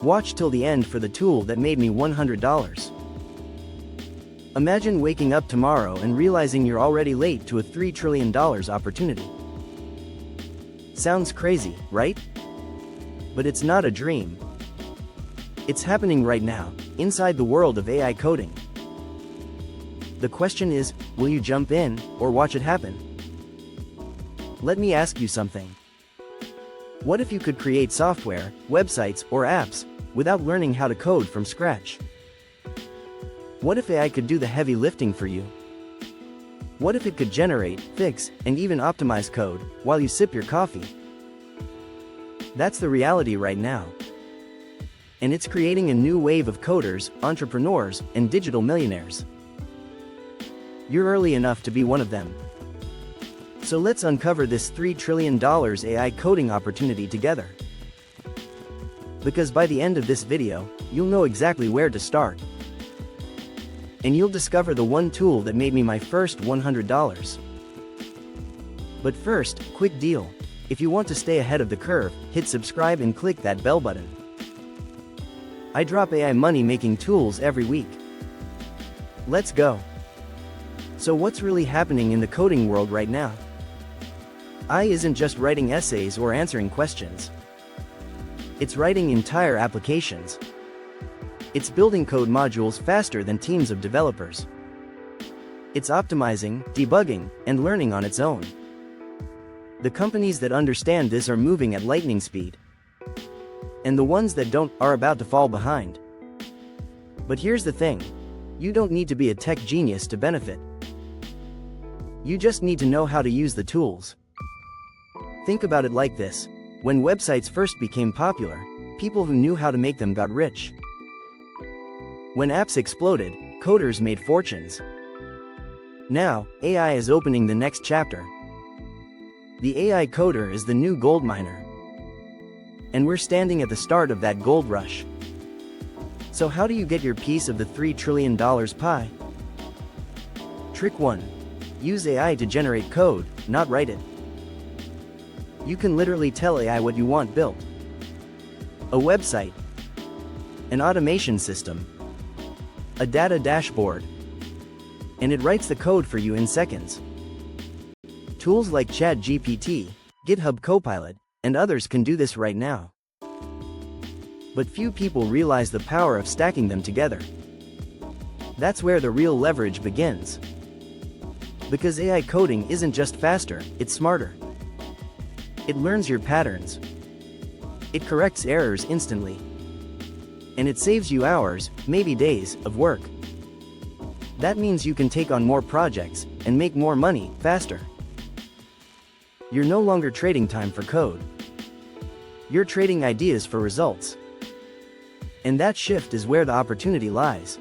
Watch till the end for the tool that made me $100. Imagine waking up tomorrow and realizing you're already late to a $3 trillion opportunity. Sounds crazy, right? But it's not a dream. It's happening right now, inside the world of AI coding. The question is, will you jump in, or watch it happen? Let me ask you something. What if you could create software, websites, or apps, without learning how to code from scratch? What if AI could do the heavy lifting for you? What if it could generate, fix, and even optimize code, while you sip your coffee? That's the reality right now. And it's creating a new wave of coders, entrepreneurs, and digital millionaires. You're early enough to be one of them. So let's uncover this $3 trillion AI coding opportunity together. Because by the end of this video, you'll know exactly where to start. And you'll discover the one tool that made me my first $100. But first, quick deal. If you want to stay ahead of the curve, hit subscribe and click that bell button. I drop AI money-making tools every week. Let's go. So what's really happening in the coding world right now? AI isn't just writing essays or answering questions. It's writing entire applications. It's building code modules faster than teams of developers. It's optimizing, debugging, and learning on its own. The companies that understand this are moving at lightning speed. And the ones that don't are about to fall behind. But here's the thing. You don't need to be a tech genius to benefit. You just need to know how to use the tools. Think about it like this. When websites first became popular, people who knew how to make them got rich. When apps exploded, coders made fortunes. Now, AI is opening the next chapter. The AI coder is the new gold miner. And we're standing at the start of that gold rush. So how do you get your piece of the $3 trillion pie? Trick 1. Use AI to generate code, not write it. You can literally tell AI what you want built. A website, an automation system, a data dashboard, and it writes the code for you in seconds. Tools like ChatGPT, GitHub Copilot, and others can do this right now. But few people realize the power of stacking them together. That's where the real leverage begins. Because AI coding isn't just faster, it's smarter. It learns your patterns. It corrects errors instantly. And it saves you hours, maybe days, of work. That means you can take on more projects and make more money faster. You're no longer trading time for code. You're trading ideas for results. And that shift is where the opportunity lies.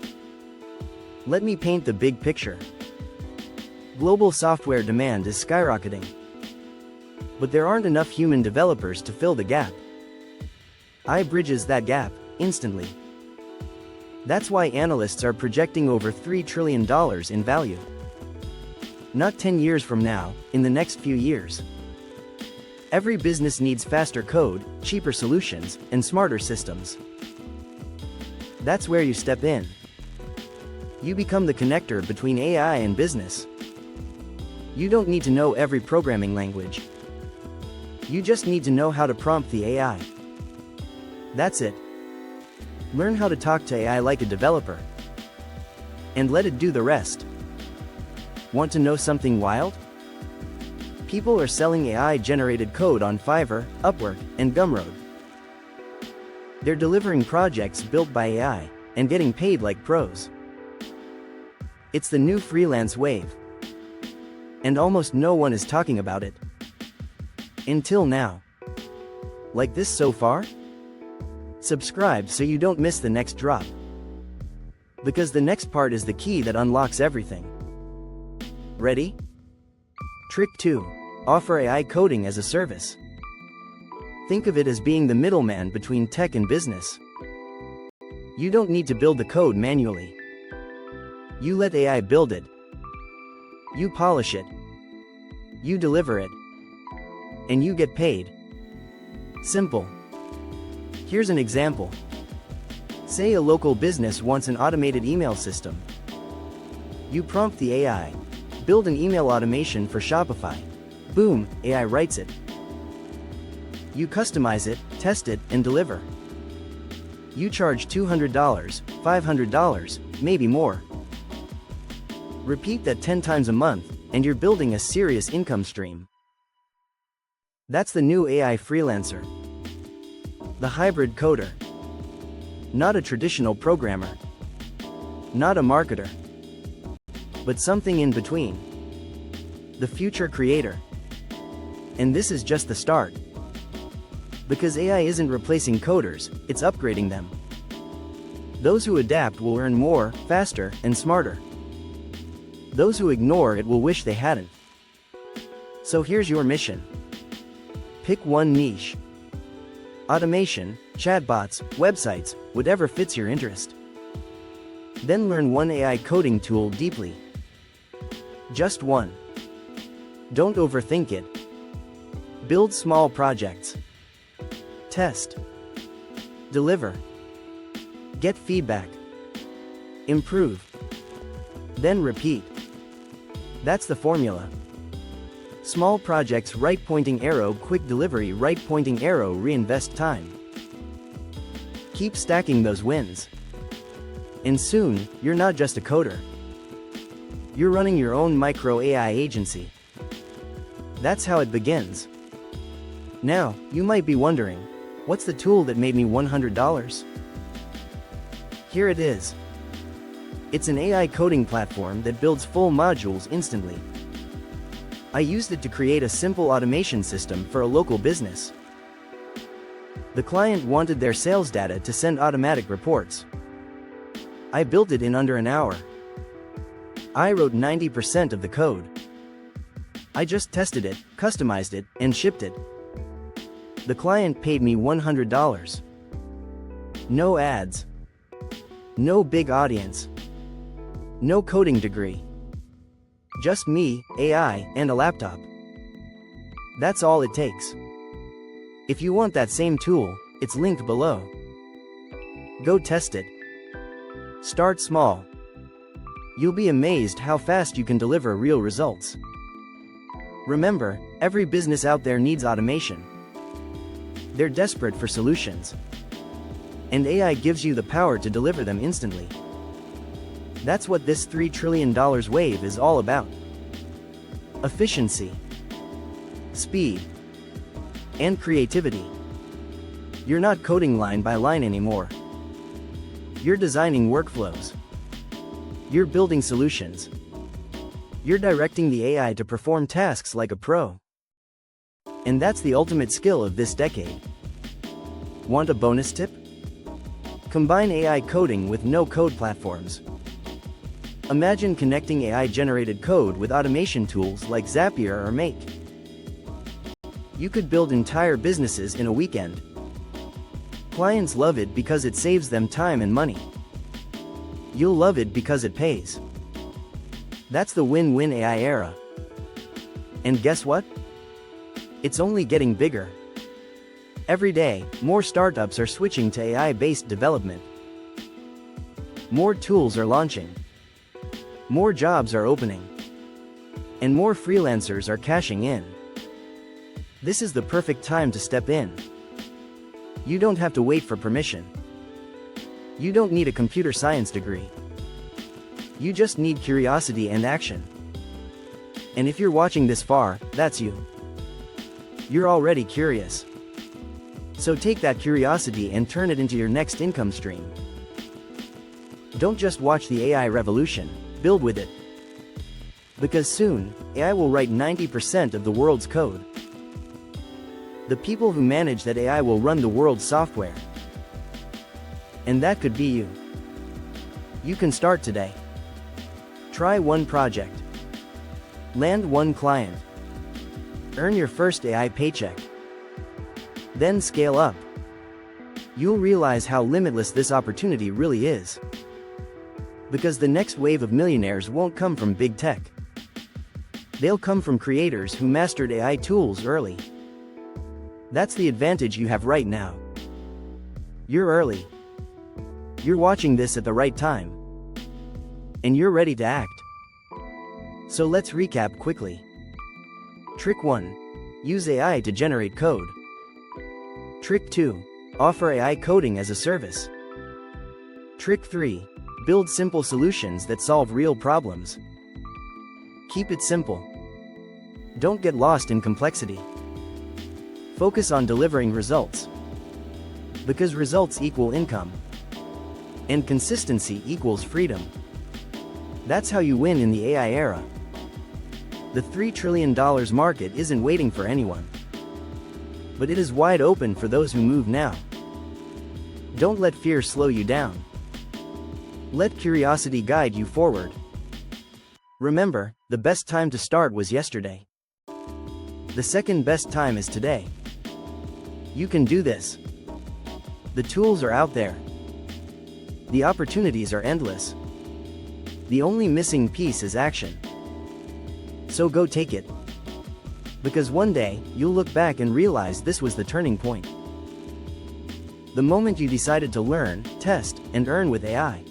Let me paint the big picture. Global software demand is skyrocketing. But there aren't enough human developers to fill the gap. AI bridges that gap, instantly. That's why analysts are projecting over $3 trillion in value. Not 10 years from now, in the next few years. Every business needs faster code, cheaper solutions, and smarter systems. That's where you step in. You become the connector between AI and business. You don't need to know every programming language. You just need to know how to prompt the AI. That's it. Learn how to talk to AI like a developer. And let it do the rest. Want to know something wild? People are selling AI-generated code on Fiverr, Upwork, and Gumroad. They're delivering projects built by AI, and getting paid like pros. It's the new freelance wave. And almost no one is talking about it. Until now. Like this so far? Subscribe so you don't miss the next drop. Because the next part is the key that unlocks everything. Ready? Trick 2. Offer AI coding as a service. Think of it as being the middleman between tech and business. You don't need to build the code manually. You let AI build it. You polish it. You deliver it. And you get paid. Simple. Here's an example. Say a local business wants an automated email system. You prompt the AI. Build an email automation for Shopify. Boom, AI writes it. You customize it, test it, and deliver. You charge $200, $500, maybe more. Repeat that 10 times a month, and you're building a serious income stream. That's the new AI freelancer. The hybrid coder. Not a traditional programmer. Not a marketer. But something in between. The future creator. And this is just the start. Because AI isn't replacing coders, it's upgrading them. Those who adapt will earn more, faster, and smarter. Those who ignore it will wish they hadn't. So here's your mission. Pick one niche. Automation, chatbots, websites, whatever fits your interest. Then learn one AI coding tool deeply. Just one. Don't overthink it. Build small projects. Test. Deliver. Get feedback. Improve. Then repeat. That's the formula. Small projects, right pointing arrow, quick delivery, right pointing arrow, reinvest time. Keep stacking those wins. And soon, you're not just a coder. You're running your own micro AI agency. That's how it begins. Now, you might be wondering, what's the tool that made me $100? Here it is. It's an AI coding platform that builds full modules instantly. I used it to create a simple automation system for a local business. The client wanted their sales data to send automatic reports. I built it in under an hour. I wrote 90% of the code. I just tested it, customized it, and shipped it. The client paid me $100. No ads. No big audience. No coding degree. Just me, AI, and a laptop. That's all it takes. If you want that same tool, it's linked below. Go test it. Start small. You'll be amazed how fast you can deliver real results. Remember, every business out there needs automation. They're desperate for solutions. And AI gives you the power to deliver them instantly. That's what this $3 trillion wave is all about. Efficiency, speed, and creativity. You're not coding line by line anymore. You're designing workflows. You're building solutions. You're directing the AI to perform tasks like a pro. And that's the ultimate skill of this decade. Want a bonus tip? Combine AI coding with no-code platforms. Imagine connecting AI-generated code with automation tools like Zapier or Make. You could build entire businesses in a weekend. Clients love it because it saves them time and money. You'll love it because it pays. That's the win-win AI era. And guess what? It's only getting bigger. Every day, more startups are switching to AI-based development. More tools are launching. More jobs are opening. And more freelancers are cashing in. This is the perfect time to step in. You don't have to wait for permission. You don't need a computer science degree. You just need curiosity and action. And if you're watching this far, that's you. You're already curious. So take that curiosity and turn it into your next income stream. Don't just watch the AI revolution, build with it. Because soon, AI will write 90% of the world's code. The people who manage that AI will run the world's software. And that could be you. You can start today. Try one project. Land one client. Earn your first AI paycheck. Then scale up. You'll realize how limitless this opportunity really is. Because the next wave of millionaires won't come from big tech. They'll come from creators who mastered AI tools early. That's the advantage you have right now. You're early. You're watching this at the right time. And you're ready to act. So let's recap quickly. Trick 1. Use AI to generate code. Trick 2. Offer AI coding as a service. Trick 3. Build simple solutions that solve real problems. Keep it simple. Don't get lost in complexity. Focus on delivering results. Because results equal income. And consistency equals freedom. That's how you win in the AI era. The $3 trillion market isn't waiting for anyone. But it is wide open for those who move now. Don't let fear slow you down. Let curiosity guide you forward. Remember, the best time to start was yesterday. The second best time is today. You can do this. The tools are out there. The opportunities are endless. The only missing piece is action. So go take it. Because one day, you'll look back and realize this was the turning point. The moment you decided to learn, test, and earn with AI.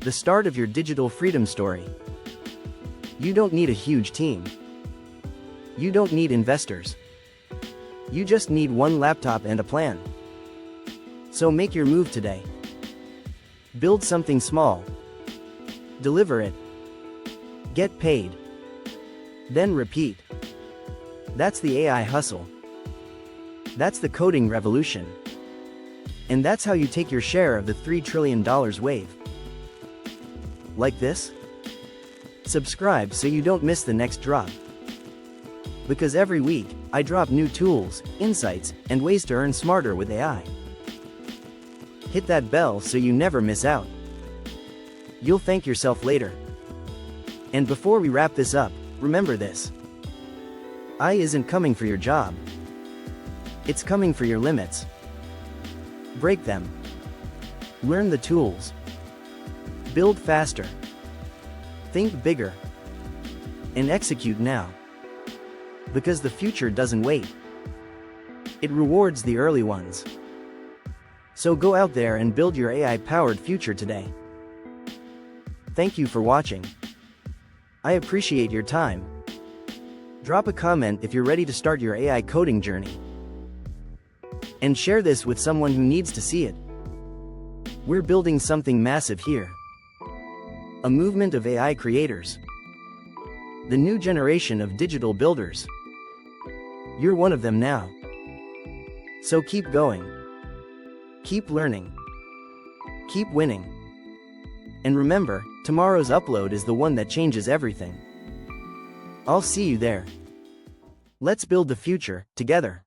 The start of your digital freedom story. You don't need a huge team. You don't need investors. You just need one laptop and a plan. So make your move today. Build something small. Deliver it. Get paid. Then repeat. That's the AI hustle. That's the coding revolution. And that's how you take your share of the $3 trillion wave. Like this? Subscribe so you don't miss the next drop. Because every week, I drop new tools, insights, and ways to earn smarter with AI. Hit that bell so you never miss out. You'll thank yourself later. And before we wrap this up, remember this. AI isn't coming for your job. It's coming for your limits. Break them. Learn the tools. Build faster. Think bigger. And execute now. Because the future doesn't wait. It rewards the early ones. So go out there and build your AI-powered future today. Thank you for watching. I appreciate your time. Drop a comment if you're ready to start your AI coding journey. And share this with someone who needs to see it. We're building something massive here. A movement of AI creators. The new generation of digital builders. You're one of them now. So keep going. Keep learning. Keep winning. And remember, tomorrow's upload is the one that changes everything. I'll see you there. Let's build the future, together.